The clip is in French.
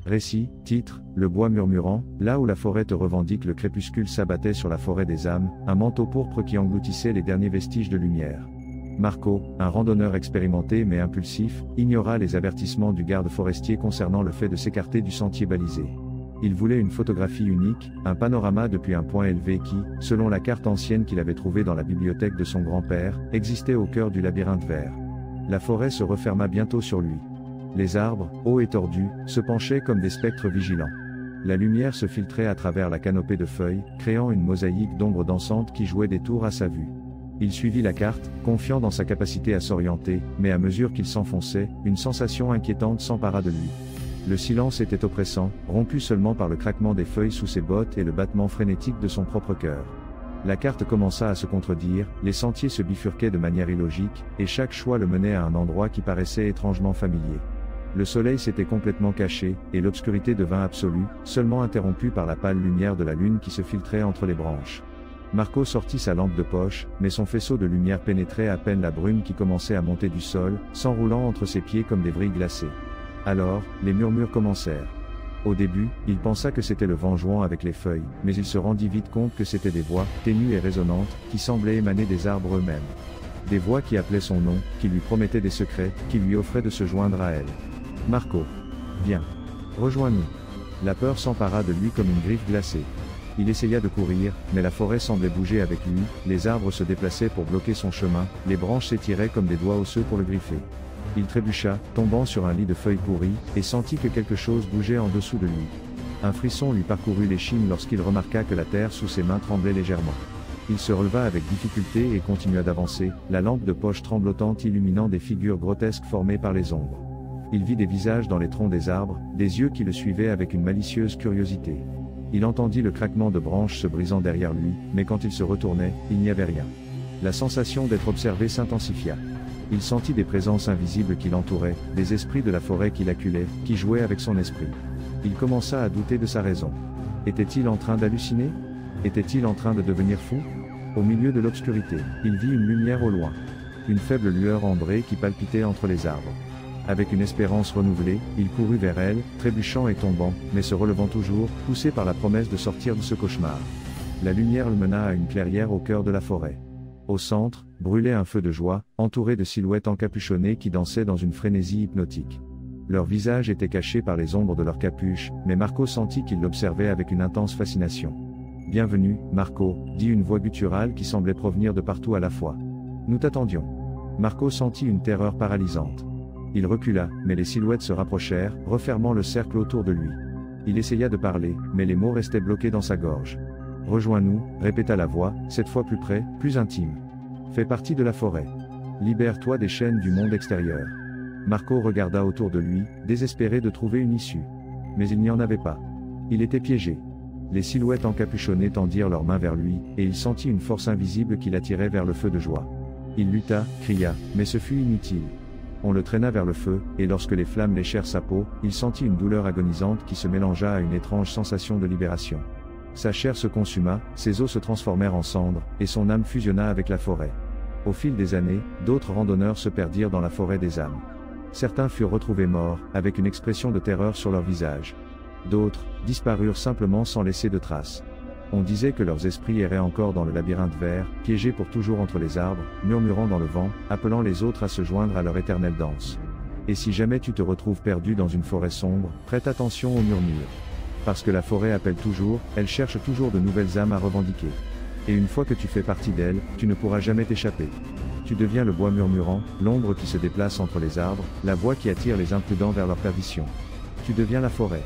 Récit, titre, Le bois murmurant, là où la forêt te revendique, le crépuscule s'abattait sur la forêt des âmes, un manteau pourpre qui engloutissait les derniers vestiges de lumière. Marco, un randonneur expérimenté mais impulsif, ignora les avertissements du garde forestier concernant le fait de s'écarter du sentier balisé. Il voulait une photographie unique, un panorama depuis un point élevé qui, selon la carte ancienne qu'il avait trouvée dans la bibliothèque de son grand-père, existait au cœur du labyrinthe vert. La forêt se referma bientôt sur lui. Les arbres, hauts et tordus, se penchaient comme des spectres vigilants. La lumière se filtrait à travers la canopée de feuilles, créant une mosaïque d'ombres dansantes qui jouaient des tours à sa vue. Il suivit la carte, confiant dans sa capacité à s'orienter, mais à mesure qu'il s'enfonçait, une sensation inquiétante s'empara de lui. Le silence était oppressant, rompu seulement par le craquement des feuilles sous ses bottes et le battement frénétique de son propre cœur. La carte commença à se contredire, les sentiers se bifurquaient de manière illogique, et chaque choix le menait à un endroit qui paraissait étrangement familier. Le soleil s'était complètement caché, et l'obscurité devint absolue, seulement interrompue par la pâle lumière de la lune qui se filtrait entre les branches. Marco sortit sa lampe de poche, mais son faisceau de lumière pénétrait à peine la brume qui commençait à monter du sol, s'enroulant entre ses pieds comme des vrilles glacées. Alors, les murmures commencèrent. Au début, il pensa que c'était le vent jouant avec les feuilles, mais il se rendit vite compte que c'étaient des voix, ténues et résonnantes, qui semblaient émaner des arbres eux-mêmes. Des voix qui appelaient son nom, qui lui promettaient des secrets, qui lui offraient de se joindre à elles. Marco. Viens. Rejoins-nous. La peur s'empara de lui comme une griffe glacée. Il essaya de courir, mais la forêt semblait bouger avec lui, les arbres se déplaçaient pour bloquer son chemin, les branches s'étiraient comme des doigts osseux pour le griffer. Il trébucha, tombant sur un lit de feuilles pourries, et sentit que quelque chose bougeait en dessous de lui. Un frisson lui parcourut l'échine lorsqu'il remarqua que la terre sous ses mains tremblait légèrement. Il se releva avec difficulté et continua d'avancer, la lampe de poche tremblotante illuminant des figures grotesques formées par les ombres. Il vit des visages dans les troncs des arbres, des yeux qui le suivaient avec une malicieuse curiosité. Il entendit le craquement de branches se brisant derrière lui, mais quand il se retournait, il n'y avait rien. La sensation d'être observé s'intensifia. Il sentit des présences invisibles qui l'entouraient, des esprits de la forêt qui l'acculaient, qui jouaient avec son esprit. Il commença à douter de sa raison. Était-il en train d'halluciner? Était-il en train de devenir fou? Au milieu de l'obscurité, il vit une lumière au loin. Une faible lueur ambrée qui palpitait entre les arbres. Avec une espérance renouvelée, il courut vers elle, trébuchant et tombant, mais se relevant toujours, poussé par la promesse de sortir de ce cauchemar. La lumière le mena à une clairière au cœur de la forêt. Au centre, brûlait un feu de joie, entouré de silhouettes encapuchonnées qui dansaient dans une frénésie hypnotique. Leurs visages étaient cachés par les ombres de leurs capuches, mais Marco sentit qu'il l'observait avec une intense fascination. « Bienvenue, Marco » dit une voix gutturale qui semblait provenir de partout à la fois. « Nous t'attendions. » Marco sentit une terreur paralysante. Il recula, mais les silhouettes se rapprochèrent, refermant le cercle autour de lui. Il essaya de parler, mais les mots restaient bloqués dans sa gorge. « Rejoins-nous » répéta la voix, cette fois plus près, plus intime. « Fais partie de la forêt. Libère-toi des chaînes du monde extérieur. » Marco regarda autour de lui, désespéré de trouver une issue. Mais il n'y en avait pas. Il était piégé. Les silhouettes encapuchonnées tendirent leurs mains vers lui, et il sentit une force invisible qui l'attirait vers le feu de joie. Il lutta, cria, mais ce fut inutile. On le traîna vers le feu, et lorsque les flammes léchèrent sa peau, il sentit une douleur agonisante qui se mélangea à une étrange sensation de libération. Sa chair se consuma, ses os se transformèrent en cendres, et son âme fusionna avec la forêt. Au fil des années, d'autres randonneurs se perdirent dans la forêt des âmes. Certains furent retrouvés morts, avec une expression de terreur sur leur visage. D'autres disparurent simplement sans laisser de traces. On disait que leurs esprits erraient encore dans le labyrinthe vert, piégés pour toujours entre les arbres, murmurant dans le vent, appelant les autres à se joindre à leur éternelle danse. Et si jamais tu te retrouves perdu dans une forêt sombre, prête attention aux murmures. Parce que la forêt appelle toujours, elle cherche toujours de nouvelles âmes à revendiquer. Et une fois que tu fais partie d'elle, tu ne pourras jamais t'échapper. Tu deviens le bois murmurant, l'ombre qui se déplace entre les arbres, la voix qui attire les imprudents vers leur perdition. Tu deviens la forêt.